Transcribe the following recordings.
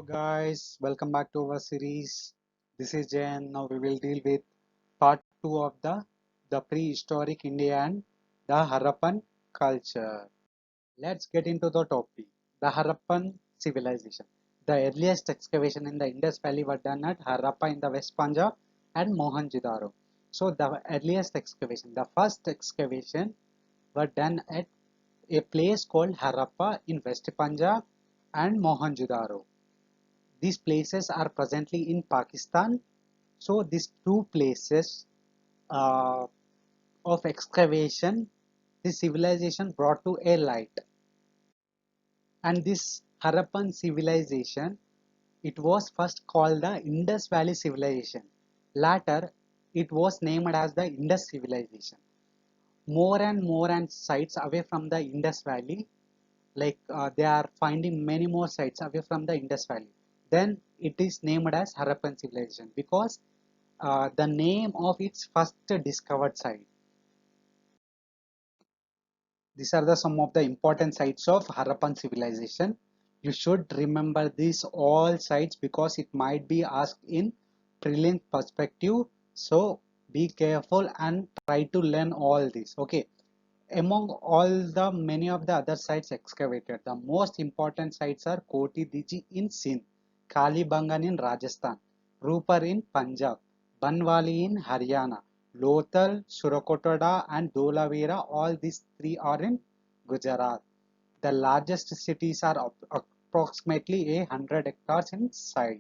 Hello guys, welcome back to our series. This is Jen. Now we will deal with part 2 of the prehistoric India and the Harappan culture. Let's get into the topic. The Harappan civilization. The earliest excavation in the Indus Valley were done at Harappa in the West Punjab and Mohenjo-daro. So the earliest excavation, the first excavation were done at a place called Harappa in West Punjab and Mohenjo-daro. These places are presently in Pakistan. So these two places uh, of excavation, this civilization brought to a light. And this Harappan civilization, it was first called the Indus Valley Civilization. Later, it was named as the Indus Civilization. More and more and sites away from the Indus Valley, they are finding many more sites away from the Indus Valley. Then it is named as Harappan civilization because the name of its first discovered site. These are some of the important sites of Harappan civilization. You should remember these all sites because it might be asked in prelim perspective. So be careful and try to learn all this. Okay. Among all the many of the other sites excavated, the most important sites are Koti Diji in Sindh, Kalibangan in Rajasthan, Rupar in Punjab, Banwali in Haryana, Lothal, Surakotada and Dholavira, all these three are in Gujarat. The largest cities are approximately 100 hectares in size.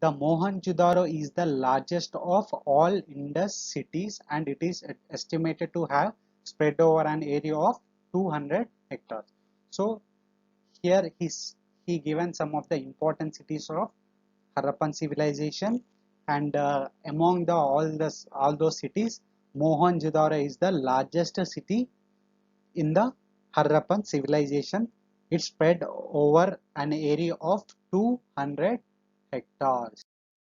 The Mohenjo-daro is the largest of all Indus cities and it is estimated to have spread over an area of 200 hectares. So here he given some of the important cities of Harappan civilization and among all those cities, Mohenjo-daro is the largest city in the Harappan civilization. It spread over an area of 200 hectares.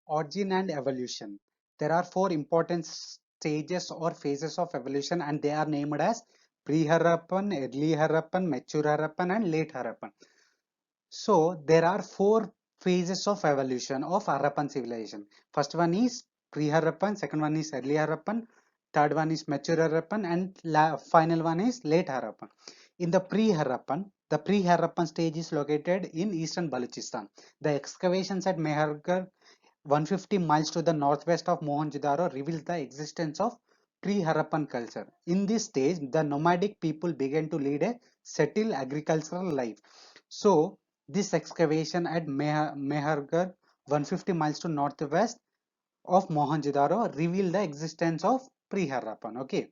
Origin and evolution. There are four important stages or phases of evolution and they are named as pre-Harappan, early Harappan, mature Harappan and late Harappan. So there are four phases of evolution of Harappan civilization. First one is pre-Harappan, second one is early Harappan, third one is mature Harappan and final one is late Harappan. In the pre-Harappan stage is located in eastern Balochistan. The excavations at Mehergarh 150 miles to the northwest of Mohenjo-daro reveals the existence of pre-Harappan culture. In this stage, the nomadic people began to lead a settled agricultural life. So, this excavation at Mehergarh 150 miles to northwest of Mohenjo-daro revealed the existence of pre-Harappan. Okay.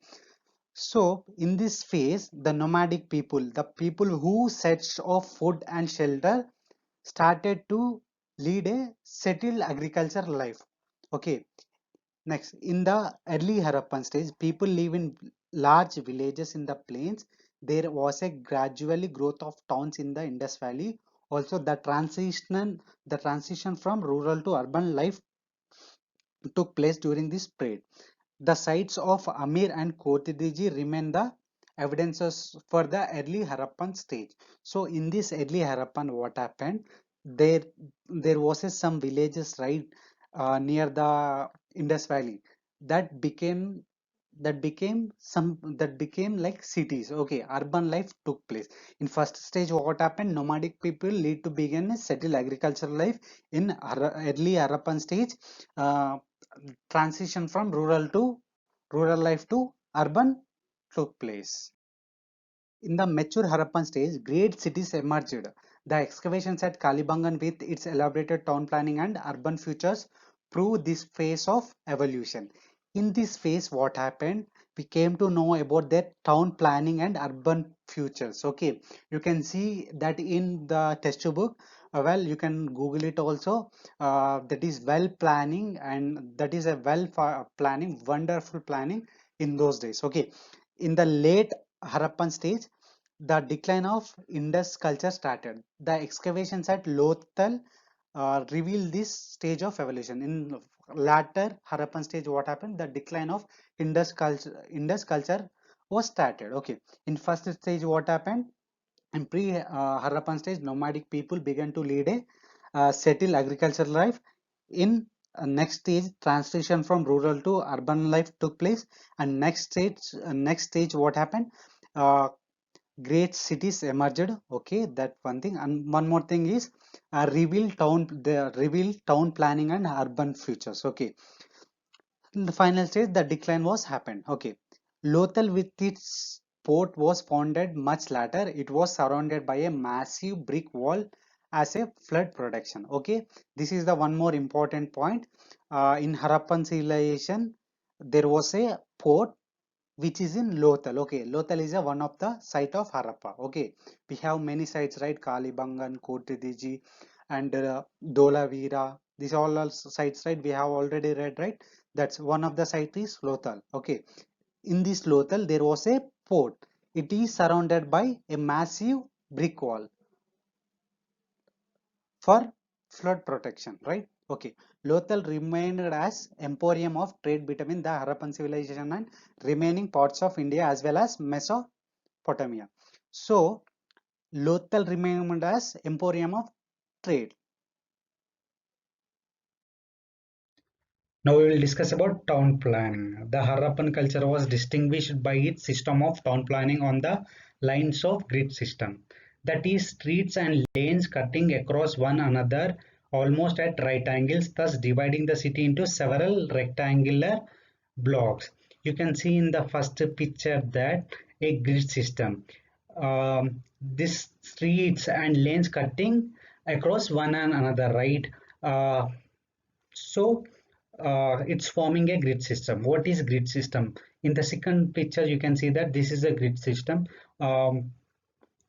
So, in this phase, the nomadic people, the people who searched of food and shelter, started to lead a settled agriculture life. Okay. Next, in the early Harappan stage, people live in large villages in the plains. There was a gradually growth of towns in the Indus Valley. Also, the transition from rural to urban life took place during this period. The sites of Amir and Kotidiji remain the evidences for the early Harappan stage. So in this early Harappan, what happened? There, there was some villages right near the Indus Valley that became that became like cities. Okay, urban life took place. In first stage, what happened? Nomadic people lead to begin a settled agricultural life. In early Harappan stage, uh, transition from rural life to urban took place. In the mature Harappan stage, great cities emerged. The excavations at Kalibangan with its elaborated town planning and urban futures prove this phase of evolution. In this phase, what happened? We came to know about their town planning and urban futures. Okay, you can see that in the textbook. Well, you can Google it also. That is well planning, and that is a planning, wonderful planning in those days. Okay, in the late Harappan stage, the decline of Indus culture started. The excavations at Lothal reveal this stage of evolution. In latter Harappan stage, what happened? The decline of Indus culture was started. Okay. In first stage, what happened? In pre Harappan stage, nomadic people began to lead a settle agricultural life. In next stage, transition from rural to urban life took place, and next stage, what happened? Uh, Great cities emerged. Okay, that one thing. And one more thing is reveal town planning and urban futures. Okay, in the final stage, the decline was happened. Okay, Lothal with its port was founded much later. It was surrounded by a massive brick wall as a flood protection. Okay, this is the one more important point. In Harappan civilization, there was a port which is in Lothal. Okay, Lothal is a one of the site of Harappa. Okay, we have many sites, right? Kalibangan, Kotidiji, and Dolavira. These all sites, right? We have already read, right? That's one of the site is Lothal. Okay, in this Lothal there was a port. It is surrounded by a massive brick wall for flood protection, right? Okay, Lothal remained as emporium of trade between the Harappan civilization and remaining parts of India as well as Mesopotamia. So, Lothal remained as emporium of trade. Now we will discuss about town planning. The Harappan culture was distinguished by its system of town planning on the lines of grid system. That is, streets and lanes cutting across one another almost at right angles, thus dividing the city into several rectangular blocks. You can see in the first picture that a grid system. This streets and lanes cutting across one and another, right? Uh, so it's forming a grid system. What is grid system? In the second picture, you can see that this is a grid system.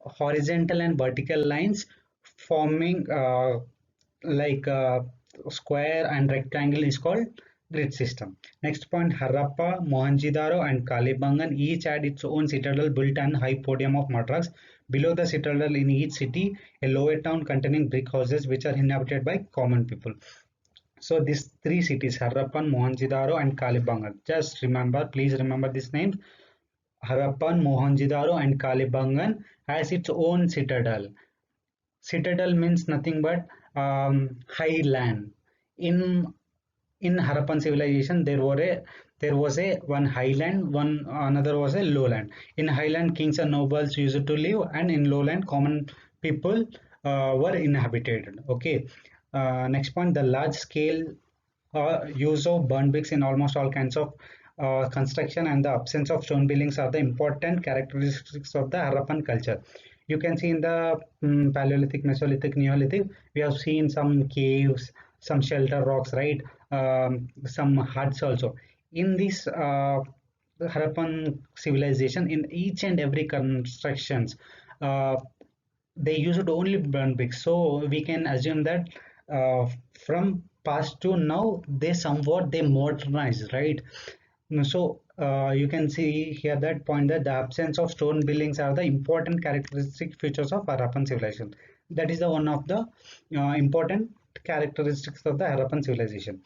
Horizontal and vertical lines forming like a square and rectangle is called grid system. Next point, Harappa, Mohenjo-daro and Kalibangan each had its own citadel built on high podium of mud rocks. Below the citadel in each city, a lower town containing brick houses which are inhabited by common people. So these three cities, Harappan, Mohenjo-daro and Kalibangan. Just remember, please remember these names. Harappan, Mohenjo-daro and Kalibangan has its own citadel. Citadel means nothing but high land. In in Harappan civilization, there was a one highland, one another was a lowland. In highland, kings and nobles used to live, and in lowland, common people were inhabited. Okay. Next point, the large scale use of burn bricks in almost all kinds of construction and the absence of stone buildings are the important characteristics of the Harappan culture. You can see in the Paleolithic, Mesolithic, Neolithic, we have seen some caves, some shelter rocks, right? Some huts also. In this Harappan civilization, in each and every constructions, uh, they used only burn bricks. So we can assume that from past to now, they modernized, right? So you can see here that point that the absence of stone buildings are the important characteristic features of Harappan civilization. That is the one of the important characteristics of the Harappan civilization.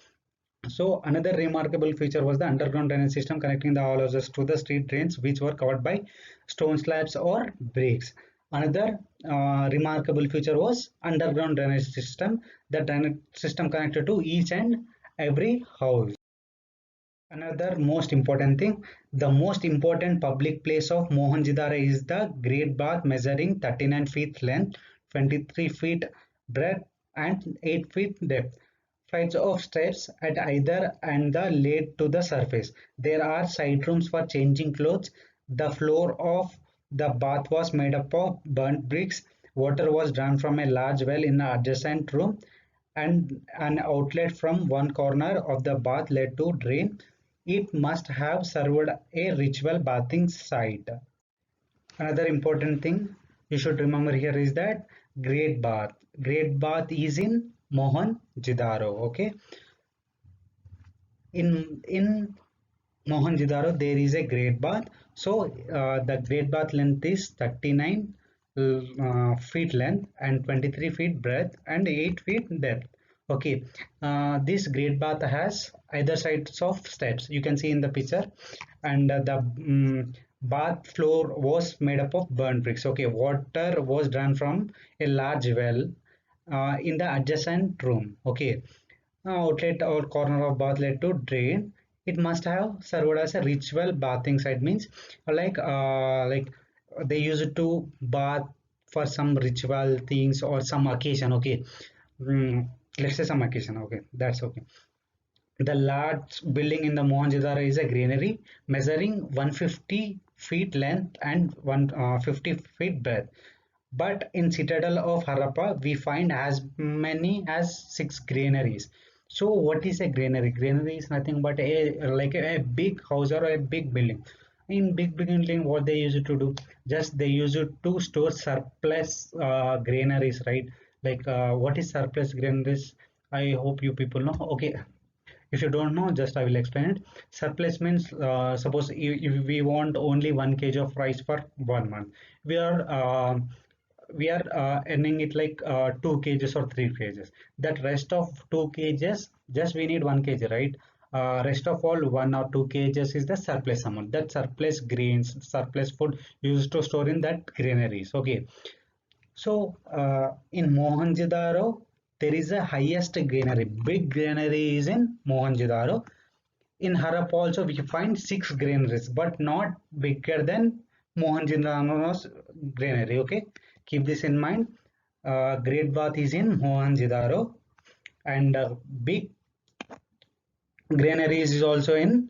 So another remarkable feature was the underground drainage system connecting the all houses to the street drains, which were covered by stone slabs or bricks. Another remarkable feature was underground drainage system. The drainage system connected to each and every house. Another most important thing, the most important public place of Mohenjo-daro is the Great Bath, measuring 39 feet length, 23 feet breadth, and 8 feet depth. Flights of steps at either end the lead to the surface. There are side rooms for changing clothes. The floor of the bath was made up of burnt bricks. Water was drawn from a large well in the adjacent room, and an outlet from one corner of the bath led to drain. It must have served a ritual bathing site. Another important thing you should remember here is that Great Bath. Great Bath is in Mohenjo-daro. Okay, in Mohenjo-daro there is a Great Bath. So the Great Bath length is 39 feet length and 23 feet breadth and 8 feet depth. Okay, this Great Bath has either sides of steps. You can see in the picture, and the bath floor was made up of burnt bricks. Okay, water was drawn from a large well, in the adjacent room. Okay, outlet or corner of bath led to drain. It must have served as a ritual bathing site. Means like they use it to bath for some ritual things or some occasion. Okay, mm, let's say some occasion. Okay, that's okay. The large building in the Mohenjo-daro is a granary measuring 150 feet length and 150 feet breadth. But in Citadel of Harappa, we find as many as 6 granaries. So what is a granary? Granary is nothing but a big house or a big building. In big building, what they use it to do? Just they use it to store surplus granaries, right? What is surplus granaries? I hope you people know. Okay, if you don't know, just I will explain it. Surplus means suppose if we want only 1 kg of rice for 1 month, we are earning it like 2 kgs or 3 kgs. That rest of 2 kgs, just we need 1 kg, right? Rest of all 1 or 2 kgs is the surplus amount. That surplus grains, surplus food used to store in that granaries. Okay, so in Mohenjo-daro, there is a highest granary. Big granary is in Mohenjo-daro. In Harappa also we find 6 granaries, but not bigger than Mohenjo-daro's granary. Okay, keep this in mind. Great Bath is in Mohenjo-daro, and big granaries is also in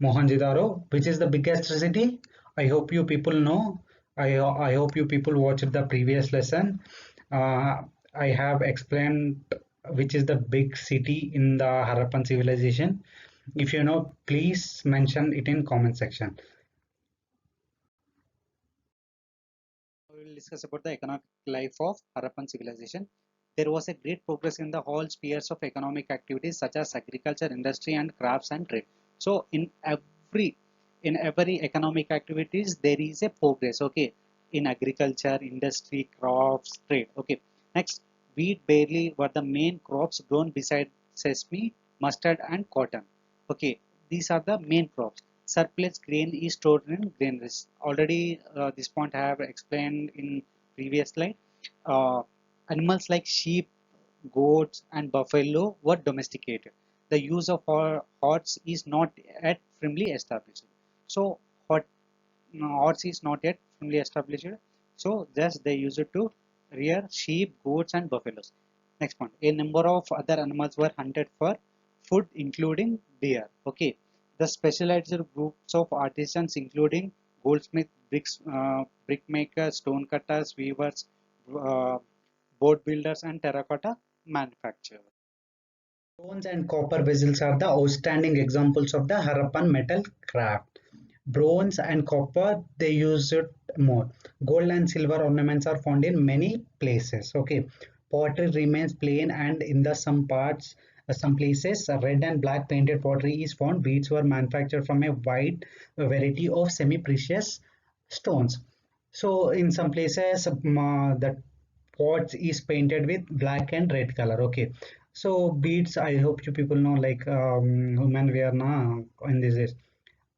Mohenjo-daro, which is the biggest city. I hope you people know. I hope you people watched the previous lesson. Uh, I have explained which is the big city in the Harappan civilization. If you know, please mention it in comment section. We will discuss about the economic life of Harappan civilization. There was a great progress in the whole spheres of economic activities such as agriculture, industry, and crafts and trade. So in every economic activities there is a progress. Okay, in agriculture, industry, crafts, trade. Okay, next, wheat, barley were the main crops grown beside sesame, mustard, and cotton. Okay, these are the main crops. Surplus grain is stored in granaries. Already this point I have explained in previous slide. Uh, Animals like sheep, goats, and buffalo were domesticated. The use of horse is not yet firmly established. So hot, no, horse is not yet firmly established. So just they use it to rear sheep, goats, and buffaloes. Next point. A number of other animals were hunted for food, including deer. Okay. The specialized groups of artisans, including goldsmith, brick makers, stone cutters, weavers, uh, boat builders, and terracotta manufacturers. Bronze and copper vessels are the outstanding examples of the Harappan metal craft. Bronze and copper, they use it more. Gold and silver ornaments are found in many places. Okay, pottery remains plain, and in the some parts, some places, red and black painted pottery is found. Beads were manufactured from a wide variety of semi-precious stones. So in some places, the pots is painted with black and red color. Okay, so beads, I hope you people know, like women wear na in this is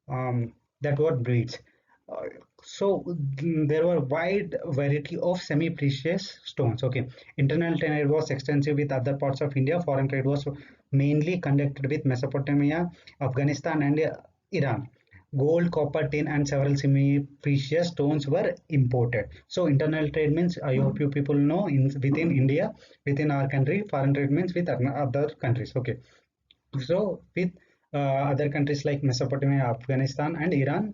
that were beads. Uh, there were wide variety of semi-precious stones. Okay, internal trade was extensive with other parts of India. Foreign trade was mainly conducted with Mesopotamia, Afghanistan, and Iran. Gold, copper, tin, and several semi-precious stones were imported. So internal trade means, I hope you people know, within India, within our country. Foreign trade means with other countries. Okay, so with other countries like Mesopotamia, Afghanistan, and Iran,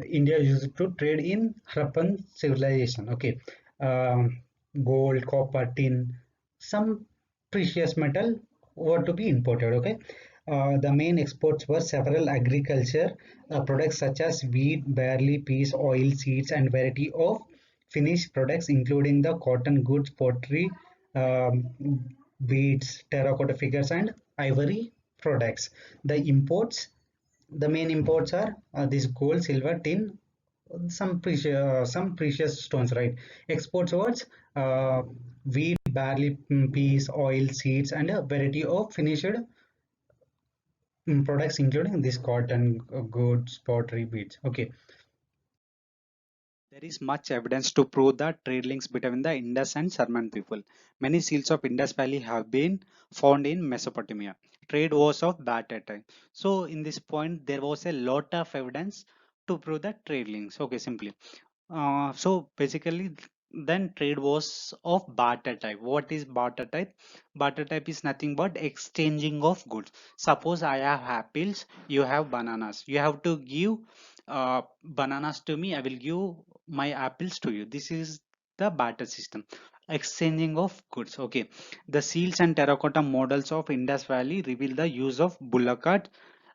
India used to trade in Harappan civilization. Okay, gold, copper, tin, some precious metal were to be imported. Okay, the main exports were several agriculture products such as wheat, barley, peas, oil, seeds, and variety of finished products, including the cotton goods, pottery, um, beads, terracotta figures, and ivory products. The imports, the main imports are this gold, silver, tin, some precious stones, right? Exports was wheat, barley, peas, oil, seeds, and a variety of finished products, including this cotton, goods, pottery, beads. Okay, There is much evidence to prove the trade links between the Indus and Sarman people. Many seals of Indus Valley have been found in Mesopotamia. Trade was of that time. So in this point, there was a lot of evidence to prove the trade links. Okay, simply. So basically, then trade was of barter type. What is barter type? Barter type is nothing but exchanging of goods. Suppose I have apples, you have bananas. You have to give bananas to me. I will give my apples to you. This is the barter system. Exchanging of goods. Okay. The seals and terracotta models of Indus Valley reveal the use of bullock cart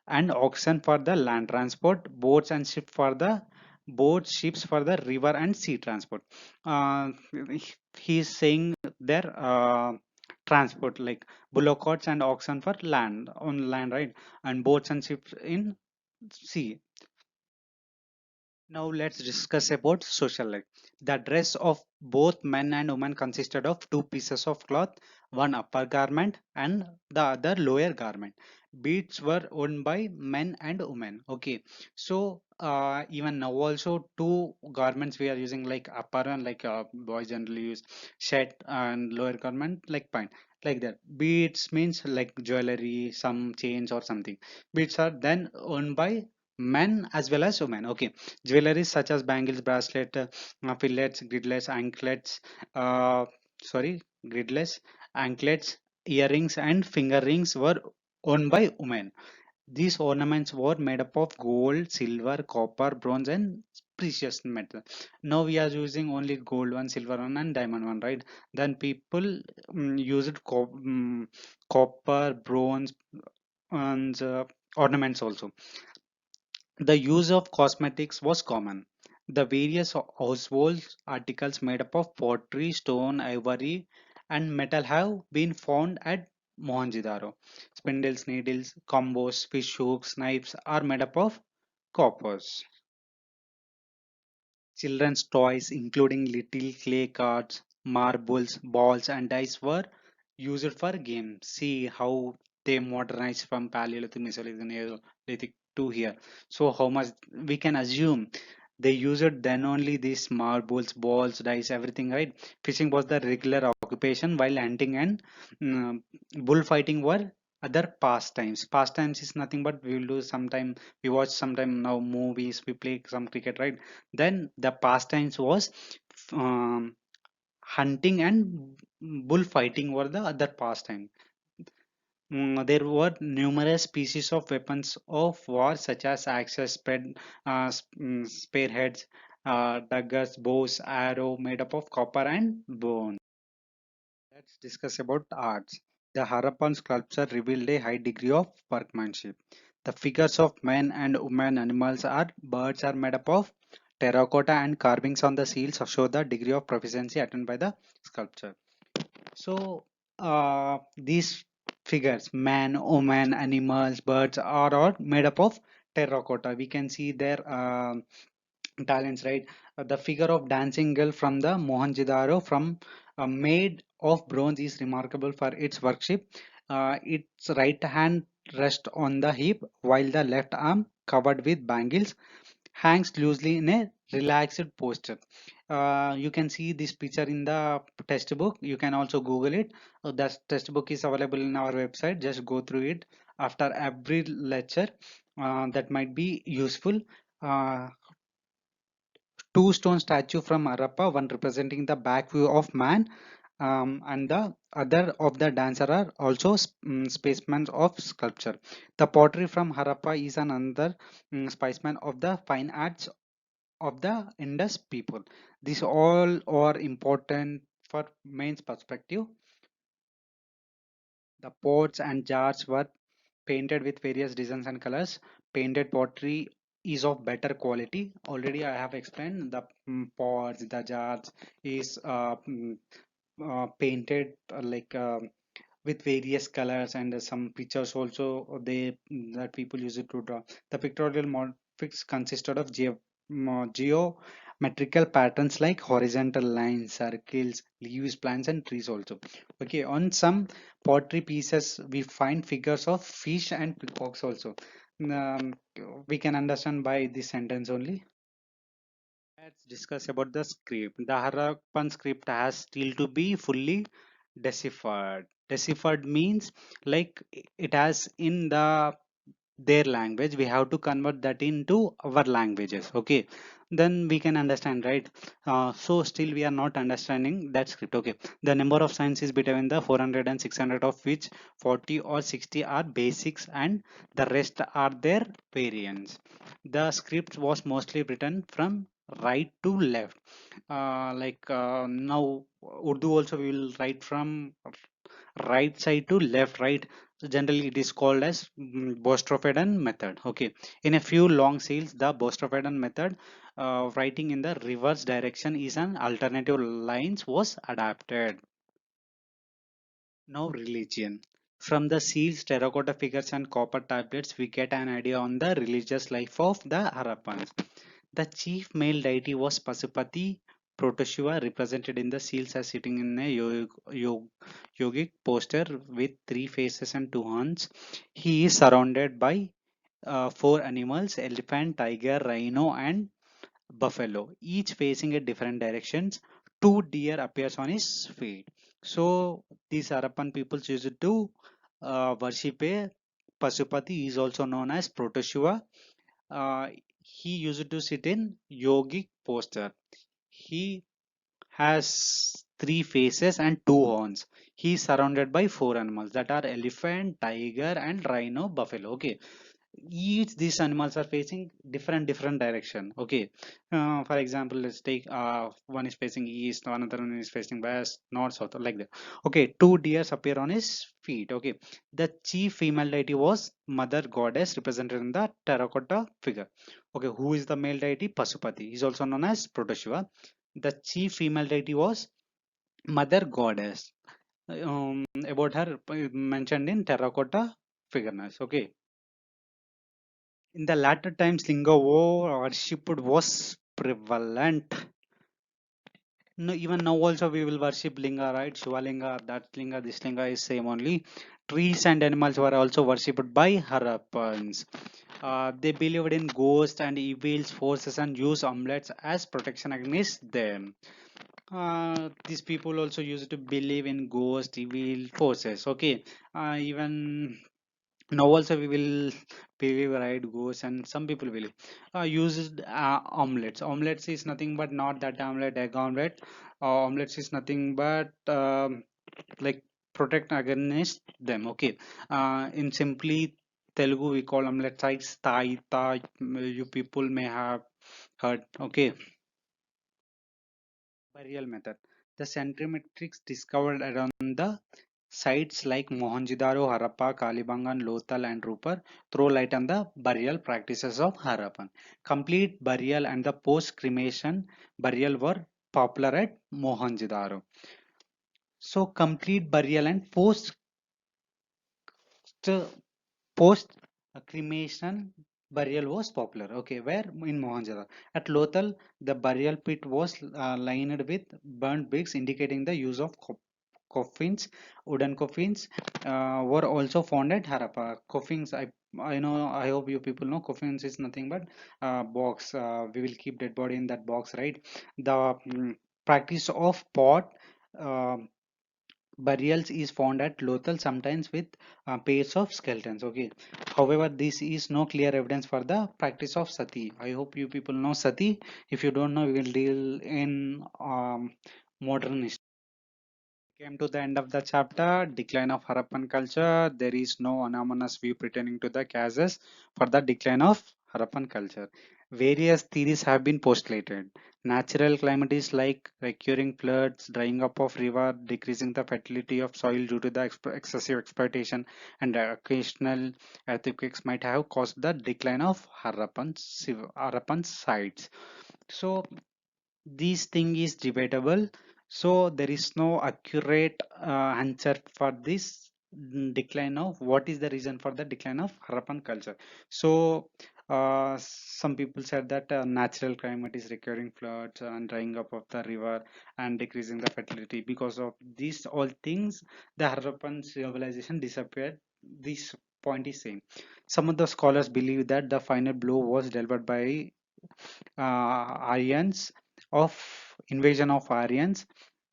and oxen for the land transport, boats, ships for the river and sea transport. Uh, he is saying their transport like bullock carts and oxen for land on land, right? And boats and ships in sea. Now let's discuss about social life. The dress of both men and women consisted of two pieces of cloth, one upper garment and the other lower garment. Beads were worn by men and women. Okay, so even now also two garments we are using like upper and like boys generally use shirt and lower garment like pant like that. Beads means like jewelry, some chains or something. Beads are then worn by men as well as women. Okay, jewelry such as bangles, bracelet, fillets, gridlets, anklets, uh, gridlets, anklets, earrings, and finger rings were owned by women. These ornaments were made up of gold, silver, copper, bronze, and precious metal. Now we are using only gold one, silver one, and diamond one, right? Then people used copper, bronze, and ornaments also. The use of cosmetics was common. The various household articles made up of pottery, stone, ivory, and metal have been found at Mohenjo-daro. Spindles, needles, combos, fish hooks, knives are made up of coppers. Children's toys, including little clay cards, marbles, balls, and dice, were used for games. See how they modernized from Paleolithic, Mesolithic, Neolithic to here. So, how much we can assume they used then only these marbles, balls, dice, everything, right? Fishing was the regular occupation, while hunting and mm, bullfighting were other pastimes. Pastimes is nothing but we will do sometime, we watch sometime now movies, we play some cricket, right? Then the pastimes was um, hunting and bullfighting were the other pastime. There were numerous species of weapons of war such as axes, spearheads, daggers, bows, arrow made up of copper and bone. Let's discuss about arts. The Harappan sculpture revealed a high degree of workmanship. The figures of men and women, animals, or birds are made up of terracotta, and carvings on the seals show the degree of proficiency attained by the sculpture. So, these figures, man, woman, animals, birds, are all made up of terracotta. We can see their talents, right? The figure of dancing girl from the Mohenjo-daro from made of bronze is remarkable for its workmanship. Its right hand rests on the hip while the left arm, covered with bangles, hangs loosely in a relaxed posture. You can see this picture in the textbook. You can also Google it. The textbook is available in our website. Just go through it after every lecture. That might be useful. Uh, Two stone statue from Harappa, one representing the back view of man, and the other of the dancer are also specimens of sculpture. The pottery from Harappa is another specimen of the fine arts of the Indus people. These all are important for main perspective. The pots and jars were painted with various designs and colors. Painted pottery is of better quality. Already I have explained the pots, the jars is painted with various colors, and some pictures also they that people use it to draw. The pictorial motifs consisted of geometrical patterns like horizontal lines, circles, leaves, plants, and trees also. Okay, on some pottery pieces we find figures of fish and peacocks also. Um, we can understand by this sentence only. Let's discuss about the script. The Harappan script has still to be fully deciphered. Deciphered means like it has in their language, we have to convert that into our languages. Okay, then we can understand, right? So still we are not understanding that script. Okay, the number of signs is between the 400 and 600, of which 40 or 60 are basics and the rest are their variants. The script was mostly written from right to left. Now Urdu also we will write from right side to left, right? So generally it is called as Bostrofeden method. Okay, in a few long seals, the Bostrofeden method, writing in the reverse direction is an alternative lines was adapted. Now religion. From the seals, terracotta figures and copper tablets, we get an idea on the religious life of the Harappans. The chief male deity was Pasupati, Protoshiva, represented in the seals as sitting in a yogic posture with three faces and two horns. He is surrounded by four animals: elephant, tiger, rhino, and buffalo, each facing a different directions. Two deer appears on his feet. So these Harappan peoples used to worship a Pasupati, is also known as Protoshiva. uh, he used to sit in yogic posture. He has three faces and two horns. He is surrounded by four animals, that are elephant, tiger, and rhino, buffalo. Okay, each these animals are facing different direction. Okay, for example, let's take one is facing east, another one is facing west, north, south, like that. Okay, two deers appear on his feet. Okay, the chief female deity was mother goddess, represented in the terracotta figure. Okay, who is the male deity? Pasupati is also known as Protoshiva. The chief female deity was mother goddess. About her mentioned in terracotta figures. Okay, in the latter times, linga worship was prevalent. No, even now also we will worship linga, right? Shiva linga, that linga, this linga is same only. Trees and animals were also worshipped by Harappans. They believed in ghosts and evil forces and used amulets as protection against them. These people also used to believe in ghost, evil forces. Okay, even now also we will believe, right, ghosts, and some people believe. Used omelets is nothing but not that omelet, egg omelet. Omelets is nothing but like protect against them. Okay, in simply Telugu we call omelet sites taita. You people may have heard. Okay, burial method. The centrimetrics discovered around the sites like Mohenjo-daro, Harappa, Kalibangan, Lothal, and Rupar throw light on the burial practices of Harappan. Complete burial and the post-cremation burial were popular at Mohenjo-daro. So complete burial and post cremation burial was popular. Okay, where in Mohenjo-daro. At Lothal, the burial pit was lined with burnt bricks, indicating the use of coffins. Wooden coffins were also found at Harappa. Coffins, I know, I hope you people know, coffins is nothing but box. We will keep dead body in that box, right? The practice of pot burials is found at Lothal, sometimes with pairs of skeletons. Okay, however, this is no clear evidence for the practice of sati. I hope you people know sati. If you don't know, we will deal in modern history. Came to the end of the chapter, decline of Harappan culture. There is no anonymous view pertaining to the causes for the decline of Harappan culture. Various theories have been postulated. Natural calamities like recurring floods, drying up of river, decreasing the fertility of soil due to the excessive exploitation, and occasional earthquakes might have caused the decline of Harappan sites. So this thing is debatable, so there is no accurate answer for this decline of what is the reason for the decline of Harappan culture. So some people said that natural climate is recurring floods and drying up of the river and decreasing the fertility. Because of these all things, the Harappan civilization disappeared. This point is same. Some of the scholars believe that the final blow was delivered by Aryans of invasion of Aryans.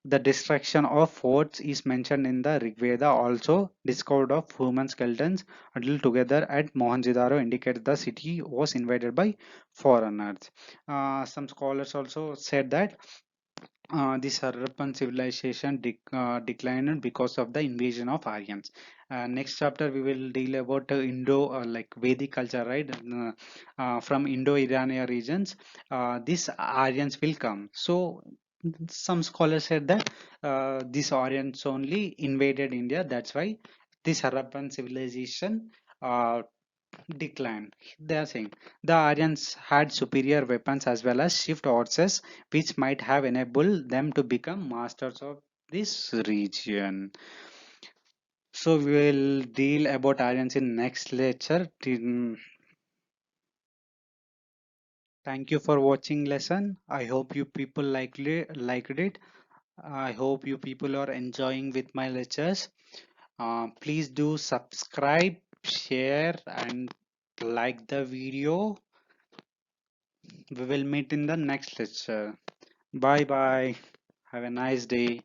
The destruction of forts is mentioned in the Rig Veda. Also, discovery of human skeletons huddled together at Mohenjo-daro indicates the city was invaded by foreigners. Some scholars also said that this Harappan civilization declined because of the invasion of Aryans. Next chapter we will deal about Indo like Vedic culture, right? From Indo-Iranian regions, these Aryans will come. So some scholars said that these Aryans only invaded India. That's why this Harappan civilization uh, declined. They are saying the Aryans had superior weapons as well as shift horses, which might have enabled them to become masters of this region. So we will deal about Aryans in next lecture. Thank you for watching lesson. I hope you people liked it. I hope you people are enjoying with my lectures. Please do subscribe, share, and like the video. We will meet in the next lecture. Bye bye. Have a nice day.